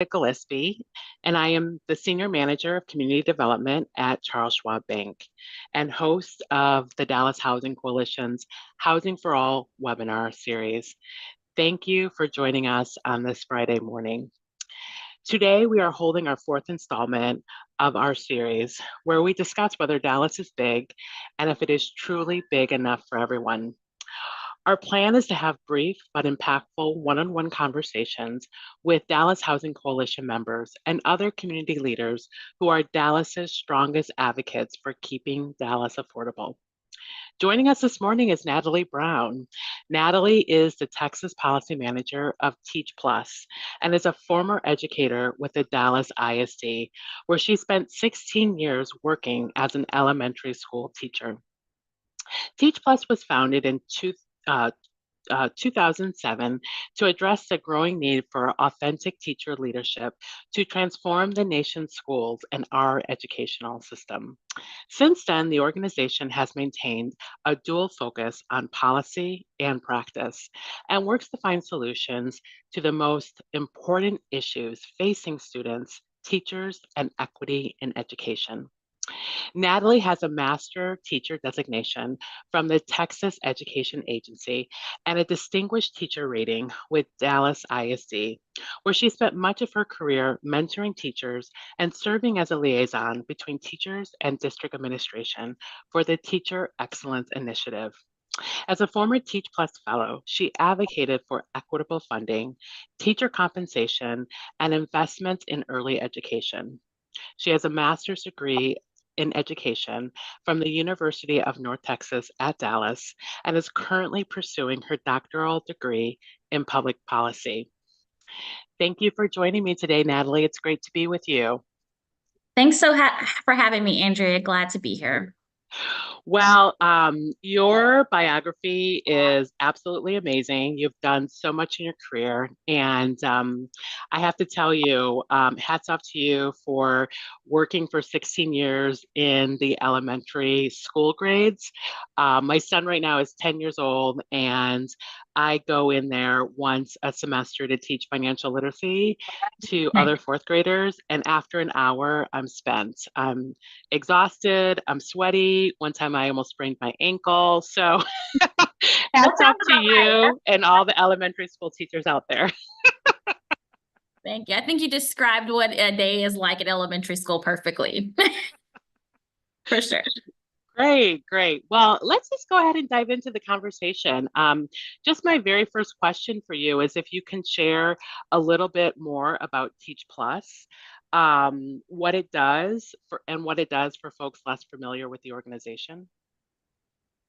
Gillespie, and I am the Senior Manager of Community Development at Charles Schwab Bank and host of the Dallas Housing Coalition's Housing for All webinar series. Thank you for joining us on this Friday morning. Today, we are holding our fourth installment of our series where we discuss whether Dallas is big and if it is truly big enough for everyone. Our plan is to have brief but impactful one-on-one conversations with Dallas Housing Coalition members and other community leaders who are Dallas's strongest advocates for keeping Dallas affordable. Joining us this morning is Natalie Brown. Natalie is the Texas Policy Manager of Teach Plus and is a former educator with the Dallas ISD, where she spent 16 years working as an elementary school teacher. Teach Plus was founded in 2007 to address the growing need for authentic teacher leadership to transform the nation's schools and our educational system. Since then, the organization has maintained a dual focus on policy and practice and works to find solutions to the most important issues facing students, teachers, and equity in education. Natalie has a master teacher designation from the Texas Education Agency and a distinguished teacher rating with Dallas ISD, where she spent much of her career mentoring teachers and serving as a liaison between teachers and district administration for the Teacher Excellence Initiative. As a former Teach Plus fellow, she advocated for equitable funding, teacher compensation, and investments in early education. She has a master's degree in education from the University of North Texas at Dallas and is currently pursuing her doctoral degree in public policy. Thank you for joining me today, Natalie. It's great to be with you. Thanks for having me, Andrea. Glad to be here. Well, your biography is absolutely amazing. You've done so much in your career, and I have to tell you, hats off to you for working for 16 years in the elementary school grades. My son right now is 10 years old, and I go in there once a semester to teach financial literacy to other fourth graders, and after an hour, I'm spent. I'm exhausted, I'm sweaty. One time I almost sprained my ankle. So hats off to you and all the elementary school teachers out there. Thank you. I think you described what a day is like at elementary school perfectly. For sure. Great, great. Well, let's just go ahead and dive into the conversation. Just my very first question for you is if you can share a little bit more about Teach Plus, what it does for folks less familiar with the organization.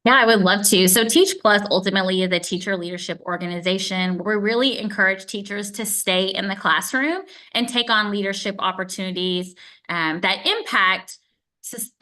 Yeah, I would love to. So Teach Plus ultimately is a teacher leadership organization where we really encourage teachers to stay in the classroom and take on leadership opportunities that impact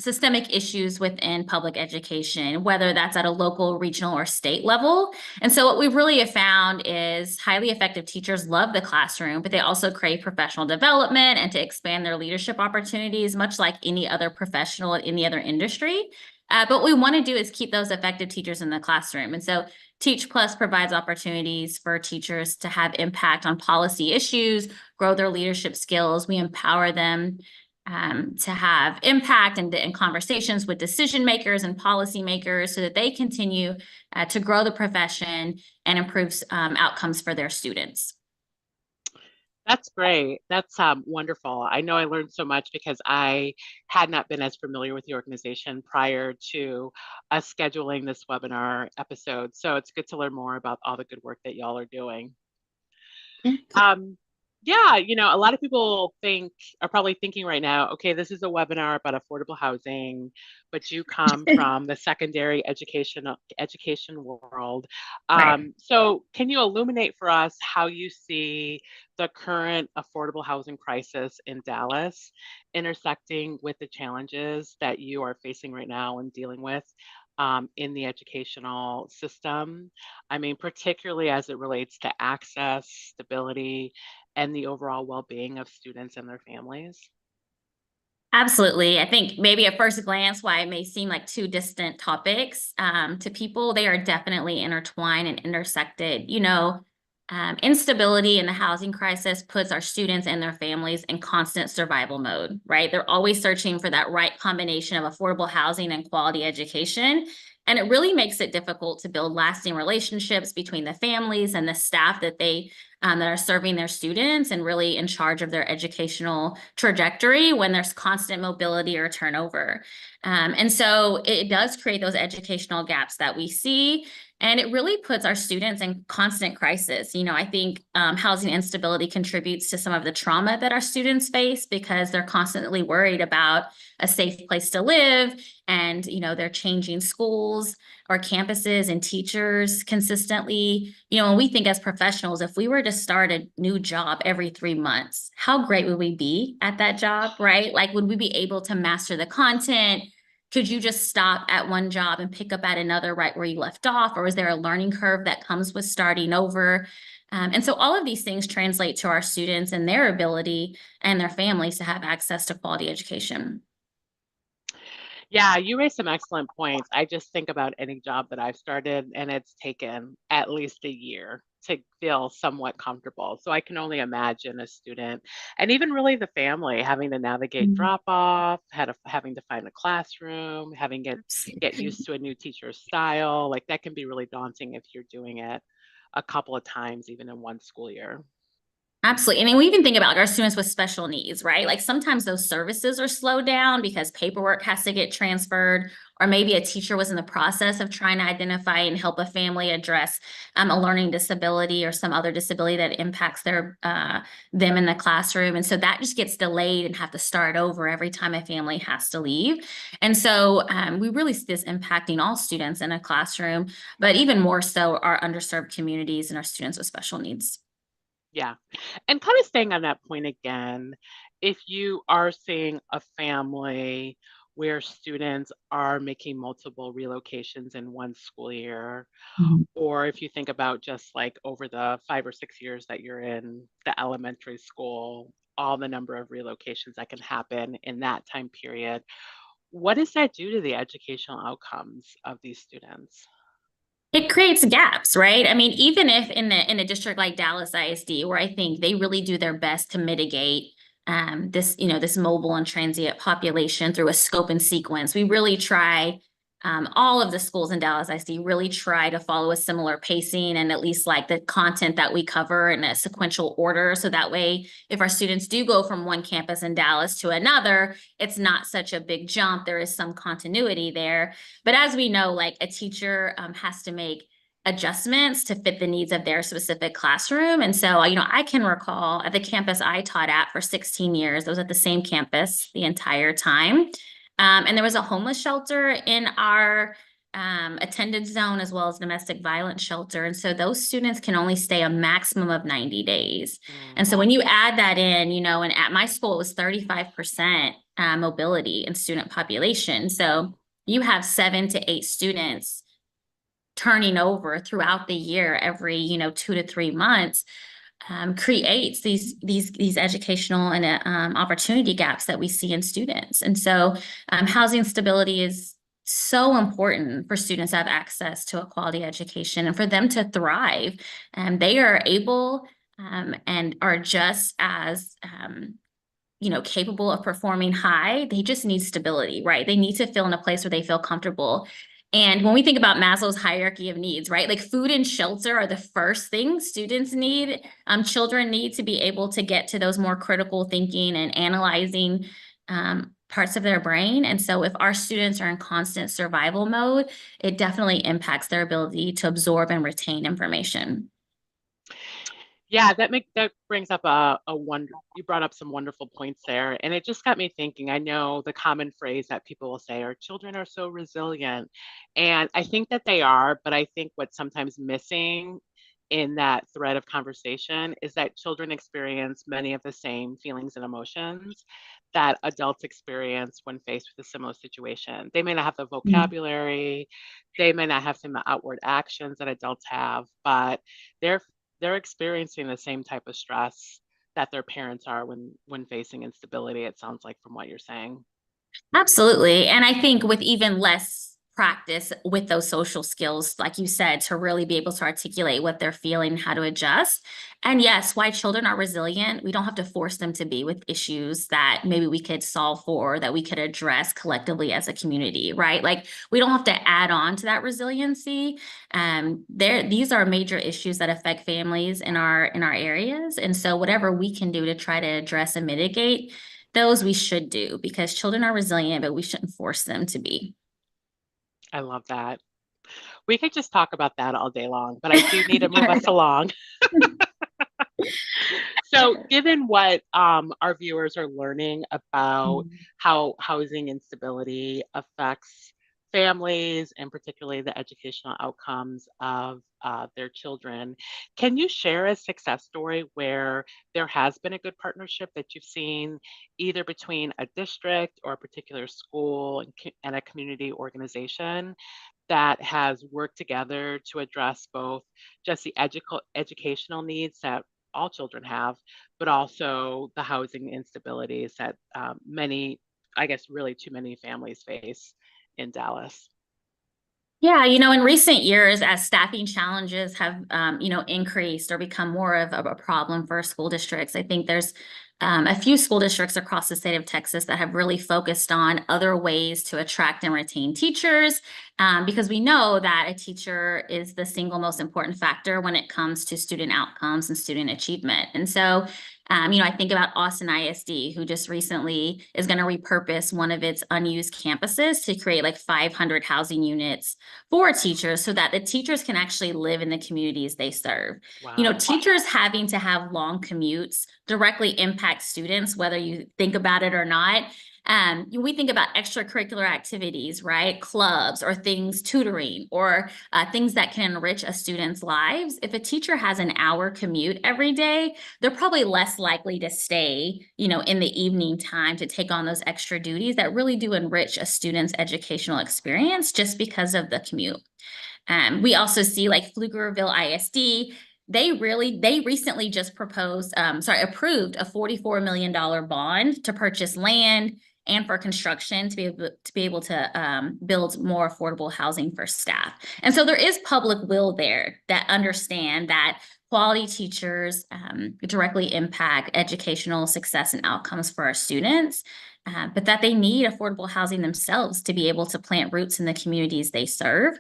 systemic issues within public education, whether that's at a local, regional, or state level. And so what we really have found is highly effective teachers love the classroom, but they also crave professional development and to expand their leadership opportunities, much like any other professional in any other industry. But what we want to do is keep those effective teachers in the classroom. And so Teach Plus provides opportunities for teachers to have impact on policy issues, grow their leadership skills. We empower them to have impact and conversations with decision makers and policymakers so that they continue to grow the profession and improve outcomes for their students. That's great. That's wonderful. I know I learned so much because I had not been as familiar with the organization prior to us scheduling this webinar episode. So it's good to learn more about all the good work that y'all are doing. Yeah, a lot of people are probably thinking right now, okay, this is a webinar about affordable housing, but you come from the secondary education world. Right. So can you illuminate for us how you see the current affordable housing crisis in Dallas intersecting with the challenges that you are facing right now and dealing with in the educational system? I mean, particularly as it relates to access, stability, and the overall well-being of students and their families. Absolutely. I think maybe at first glance, why it may seem like two distant topics to people, they are definitely intertwined and intersected. Instability in the housing crisis puts our students and their families in constant survival mode, right? They're always searching for that right combination of affordable housing and quality education. And it really makes it difficult to build lasting relationships between the families and the staff that are serving their students and really in charge of their educational trajectory when there's constant mobility or turnover. And so it does create those educational gaps that we see. And it really puts our students in constant crisis. I think housing instability contributes to some of the trauma that our students face because they're constantly worried about a safe place to live, and they're changing schools or campuses and teachers consistently. When we think as professionals, if we were to start a new job every 3 months, how great would we be at that job, right? Like, would we be able to master the content? Could you just stop at one job and pick up at another right where you left off? Or is there a learning curve that comes with starting over? And so all of these things translate to our students and their ability and their families to have access to quality education. Yeah, you raised some excellent points. I just think about any job that I've started, and it's taken at least a year to feel somewhat comfortable. So I can only imagine a student and even really the family having to navigate Mm. drop off, having to find a classroom, get used to a new teacher's style. Like that can be really daunting if you're doing it a couple of times, even in one school year. Absolutely. And then we even think about like our students with special needs, right? Like sometimes those services are slowed down because paperwork has to get transferred, or maybe a teacher was in the process of trying to identify and help a family address a learning disability or some other disability that impacts them in the classroom. And so that just gets delayed and have to start over every time a family has to leave. And so we really see this impacting all students in a classroom, but even more so our underserved communities and our students with special needs. Yeah. And kind of staying on that point again, if you are seeing a family where students are making multiple relocations in one school year, or if you think about just like over the 5 or 6 years that you're in the elementary school, all the number of relocations that can happen in that time period, what does that do to the educational outcomes of these students? It creates gaps, right? I mean, even if in a district like Dallas ISD, where I think they really do their best to mitigate this mobile and transient population through a scope and sequence, we really try. All of the schools in Dallas ISD really try to follow a similar pacing and at least like the content that we cover in a sequential order. So that way, if our students do go from one campus in Dallas to another, it's not such a big jump. There is some continuity there. But as we know, like a teacher has to make adjustments to fit the needs of their specific classroom. And so, I can recall at the campus I taught at for 16 years, I was at the same campus the entire time. And there was a homeless shelter in our attendance zone as well as domestic violence shelter. And so those students can only stay a maximum of 90 days. And so Mm, when you add that in, and at my school, it was 35% mobility in student population. So you have 7 to 8 students turning over throughout the year every 2 to 3 months. Creates these educational and opportunity gaps that we see in students. And so housing stability is so important for students to have access to a quality education and for them to thrive. And they are able and are just as capable of performing high. They just need stability, right? They need to feel in a place where they feel comfortable. And when we think about Maslow's hierarchy of needs, right, like food and shelter are the first things students need. Children need to be able to get to those more critical thinking and analyzing parts of their brain. And so if our students are in constant survival mode, it definitely impacts their ability to absorb and retain information. yeah, that brings up a wonder. You brought up some wonderful points there, and it just got me thinking. I know the common phrase that people will say, "Our children are so resilient," and I think that they are. But I think what's sometimes missing in that thread of conversation is that children experience many of the same feelings and emotions that adults experience when faced with a similar situation. They may not have the Mm. vocabulary, they may not have some outward actions that adults have, but they're they're experiencing the same type of stress that their parents are when facing instability, it sounds like from what you're saying. Absolutely. And I think with even less practice with those social skills, like you said, to really be able to articulate what they're feeling, how to adjust. And yes, why children are resilient, we don't have to force them to be with issues that maybe we could solve for, that we could address collectively as a community, right? Like we don't have to add on to that resiliency. These are major issues that affect families in our areas. And so whatever we can do to try to address and mitigate those, we should do, because children are resilient, but we shouldn't force them to be. I love that. We could just talk about that all day long, but I do need to move us along. So, given what our viewers are learning about how housing instability affects families and particularly the educational outcomes of their children, can you share a success story where there has been a good partnership that you've seen either between a district or a particular school and a community organization that has worked together to address both just the educational needs that all children have, but also the housing instabilities that many, I guess, really too many families face in Dallas? Yeah, in recent years, as staffing challenges have, increased or become more of a problem for school districts, I think there's a few school districts across the state of Texas that have really focused on other ways to attract and retain teachers, because we know that a teacher is the single most important factor when it comes to student outcomes and student achievement. And so, I think about Austin ISD, who just recently is going to repurpose one of its unused campuses to create like 500 housing units for teachers so that the teachers can actually live in the communities they serve. Wow. Teachers having to have long commutes directly impact students, whether you think about it or not. We think about extracurricular activities, right? Clubs or things, tutoring, or things that can enrich a student's lives. If a teacher has an hour commute every day, they're probably less likely to stay, in the evening time to take on those extra duties that really do enrich a student's educational experience just because of the commute. We also see like Pflugerville ISD. They recently just approved a $44 million bond to purchase land and for construction to be able to build more affordable housing for staff. And so there is public will there that understand that quality teachers directly impact educational success and outcomes for our students, but that they need affordable housing themselves to be able to plant roots in the communities they serve.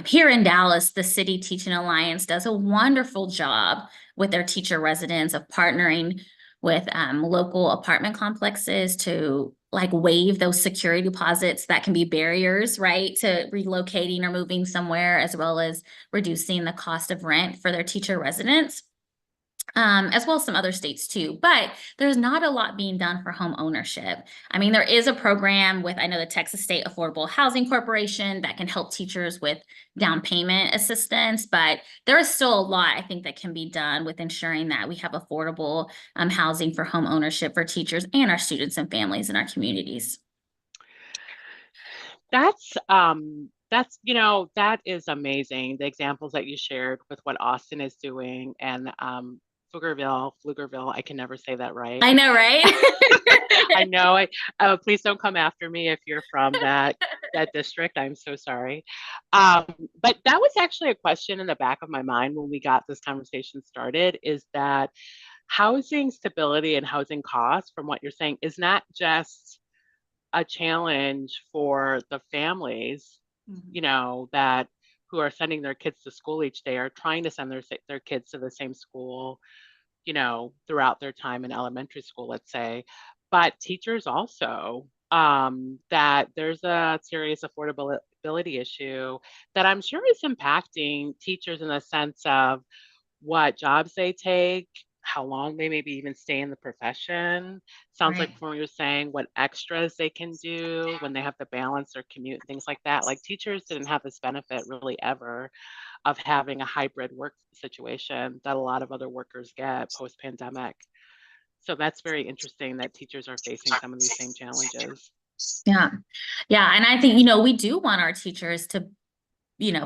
Here in Dallas, the City Teaching Alliance does a wonderful job with their teacher residents of partnering with local apartment complexes to like waive those security deposits that can be barriers, right, to relocating or moving somewhere, as well as reducing the cost of rent for their teacher residents. As well as some other states too, but there's not a lot being done for home ownership. I mean, there is a program with, I know, the Texas State Affordable Housing Corporation that can help teachers with down payment assistance, but there is still a lot, I think, that can be done with ensuring that we have affordable housing for home ownership for teachers and our students and families in our communities. That is amazing. The examples that you shared with what Austin is doing and Pflugerville, I can never say that right. I know, right? I know. Please don't come after me if you're from that district. I'm so sorry. But that was actually a question in the back of my mind when we got this conversation started, is that housing stability and housing costs, from what you're saying, is not just a challenge for the families, that who are sending their kids to school each day or trying to send their kids to the same school, throughout their time in elementary school, let's say, but teachers also, that there's a serious affordability issue that I'm sure is impacting teachers in the sense of what jobs they take, how long they maybe even stay in the profession. Sounds like Right. from what you're saying, what extras they can do when they have to balance their commute and things like that. Like teachers didn't have this benefit really ever of having a hybrid work situation that a lot of other workers get post pandemic. So that's very interesting that teachers are facing some of these same challenges. Yeah. Yeah. And I think, we do want our teachers to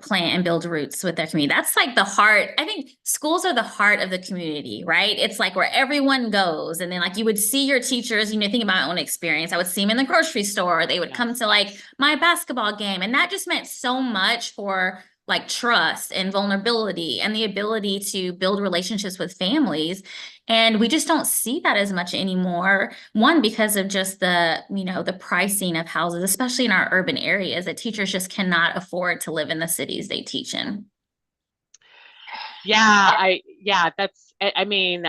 plant and build roots with their community. That's like the heart. I think schools are the heart of the community, right? It's like where everyone goes. And then like you would see your teachers, think about my own experience. I would see them in the grocery store. They would come Yes. to like my basketball game. And that just meant so much for like trust and vulnerability and the ability to build relationships with families. And we just don't see that as much anymore. One, because of just the pricing of houses, especially in our urban areas, that teachers just cannot afford to live in the cities they teach in. Yeah, I mean,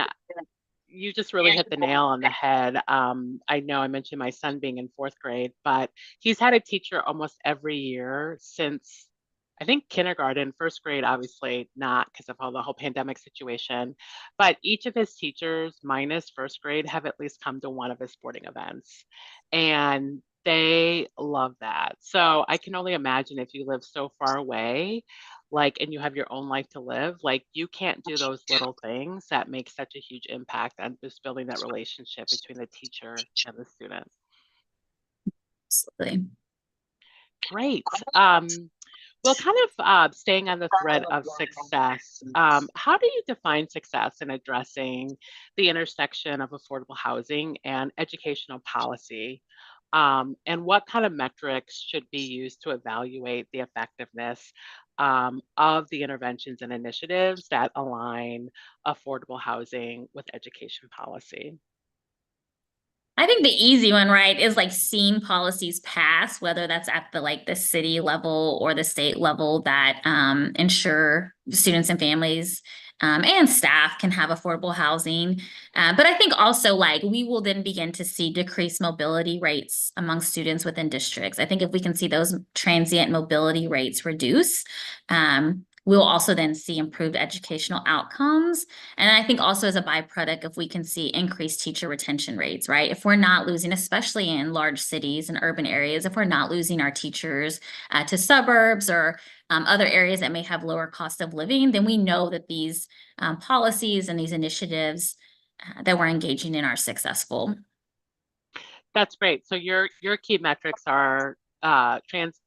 you just really hit the nail on the head. I know I mentioned my son being in fourth grade, but he's had a teacher almost every year since I think kindergarten, first grade, obviously not because of all the whole pandemic situation. But each of his teachers, minus first grade, have at least come to one of his sporting events. And they love that. So I can only imagine if you live so far away, like, and you have your own life to live, like, you can't do those little things that make such a huge impact on just building that relationship between the teacher and the student. Absolutely. Great. Well, kind of staying on the thread of success, how do you define success in addressing the intersection of affordable housing and educational policy? And what kind of metrics should be used to evaluate the effectiveness of the interventions and initiatives that align affordable housing with education policy? I think the easy one, right, is like seeing policies pass, whether that's at the city level or the state level that ensure students and families and staff can have affordable housing. But I think also like we will then begin to see decreased mobility rates among students within districts. I think if we can see those transient mobility rates reduce, we'll also then see improved educational outcomes. And I think also as a byproduct, if we can see increased teacher retention rates, right? If we're not losing, especially in large cities and urban areas, if we're not losing our teachers to suburbs or other areas that may have lower cost of living, then we know that these policies and these initiatives that we're engaging in are successful. That's great. So your key metrics are trans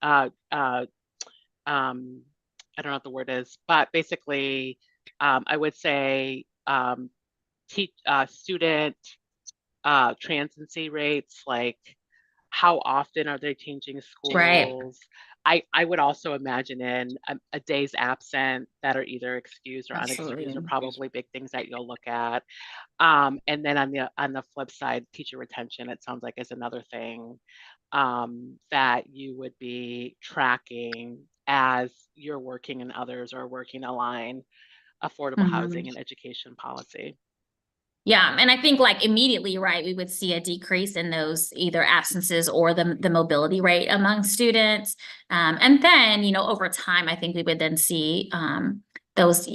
I don't know what the word is, but basically, I would say student transiency rates, like how often are they changing Right. schools? I would also imagine in a day's absent that are either excused or unexcused are Absolutely. probably big things that you'll look at. And then on the flip side, teacher retention, it sounds like is another thing that you would be tracking as you're working and others are working to align affordable Mhm. housing and education policy. Yeah, and I think like immediately, right, we would see a decrease in those either absences or the mobility rate among students. And then, over time, I think we would then see those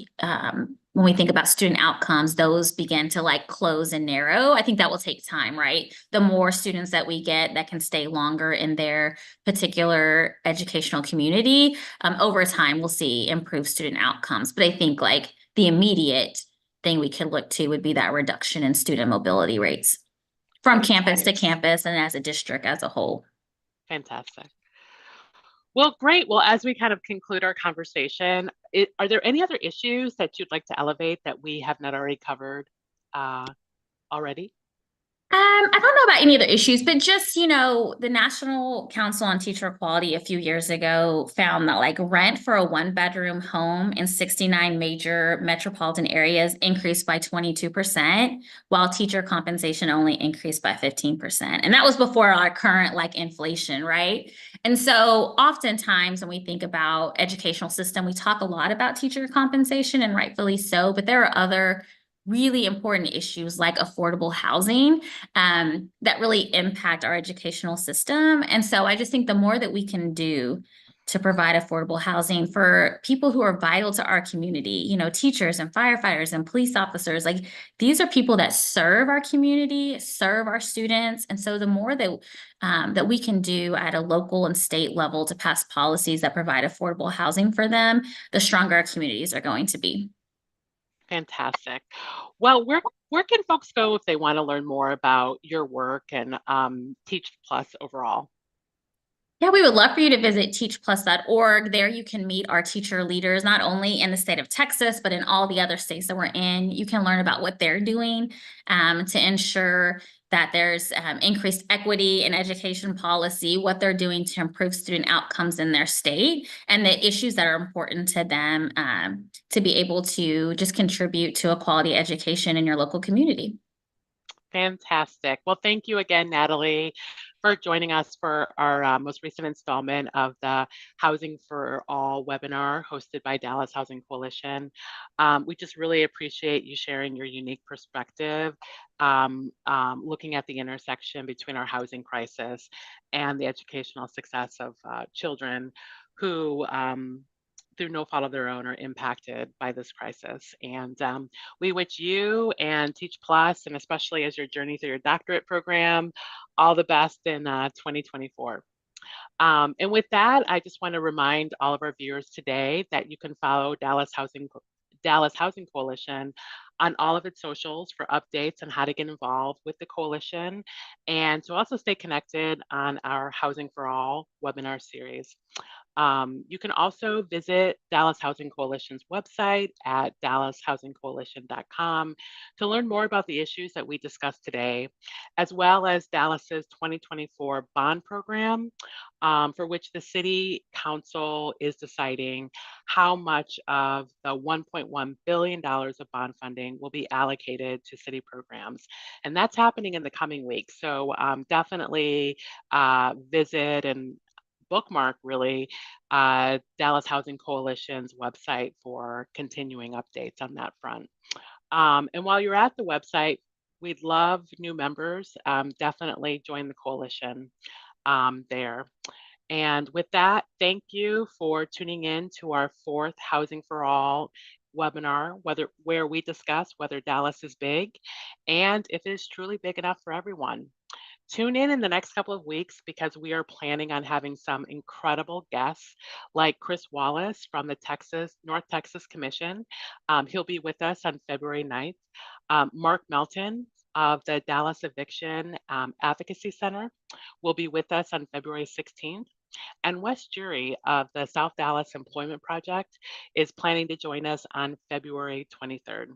when we think about student outcomes, those begin to like close and narrow. I think that will take time, right? The more students that we get that can stay longer in their particular educational community, over time, we'll see improved student outcomes. But I think like the immediate thing we could look to would be that reduction in student mobility rates from Great, campus to campus and as a district as a whole. fantastic. Well, great. Well, as we kind of conclude our conversation, are there any other issues that you'd like to elevate that we have not already covered already? I don't know about any other issues, but just, the National Council on Teacher Equality a few years ago found that like rent for a one-bedroom home in 69 major metropolitan areas increased by 22%, while teacher compensation only increased by 15%. And that was before our current like inflation, right? And so oftentimes when we think about educational system, we talk a lot about teacher compensation and rightfully so, but there are other really important issues like affordable housing that really impact our educational system. And so I just think the more that we can do to provide affordable housing for people who are vital to our community, teachers and firefighters and police officers, like these are people that serve our community, serve our students. And so the more that we can do at a local and state level to pass policies that provide affordable housing for them, the stronger our communities are going to be. Fantastic. Well, where can folks go if they want to learn more about your work and Teach Plus overall? Yeah, we would love for you to visit teachplus.org. There you can meet our teacher leaders, not only in the state of Texas, but in all the other states that we're in. You can learn about what they're doing to ensure that there's increased equity in education policy, what they're doing to improve student outcomes in their state, and the issues that are important to them to be able to just contribute to a quality education in your local community. Fantastic. Well, thank you again, Natalie, for joining us for our most recent installment of the Housing for All webinar hosted by Dallas Housing Coalition. We just really appreciate you sharing your unique perspective, looking at the intersection between our housing crisis and the educational success of children who through no fault of their own, are impacted by this crisis. And we wish you and Teach Plus, and especially as your journey through your doctorate program, all the best in 2024. And with that, I just want to remind all of our viewers today that you can follow Dallas Housing Coalition on all of its socials for updates on how to get involved with the coalition and to also stay connected on our Housing for All webinar series. You can also visit Dallas Housing Coalition's website at dallashousingcoalition.com to learn more about the issues that we discussed today, as well as Dallas's 2024 bond program, for which the City Council is deciding how much of the $1.1 billion of bond funding will be allocated to city programs. And that's happening in the coming weeks. So definitely visit and bookmark really Dallas Housing Coalition's website for continuing updates on that front. And while you're at the website, we'd love new members. Definitely join the coalition there. And with that, thank you for tuning in to our fourth Housing for All webinar, where we discuss whether Dallas is big and if it is truly big enough for everyone. Tune in the next couple of weeks because we are planning on having some incredible guests like Chris Wallace from the North Texas Commission. He'll be with us on February 9th. Mark Melton of the Dallas Eviction Advocacy Center will be with us on February 16th. And Wes Jury of the South Dallas Employment Project is planning to join us on February 23rd.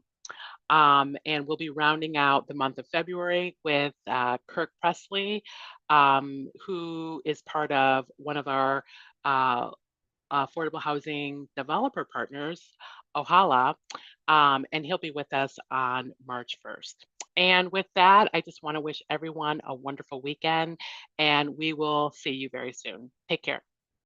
And we'll be rounding out the month of February with Kirk Presley, who is part of one of our affordable housing developer partners, Ohala, and he'll be with us on March 1st. And with that, I just want to wish everyone a wonderful weekend, and we will see you very soon. Take care.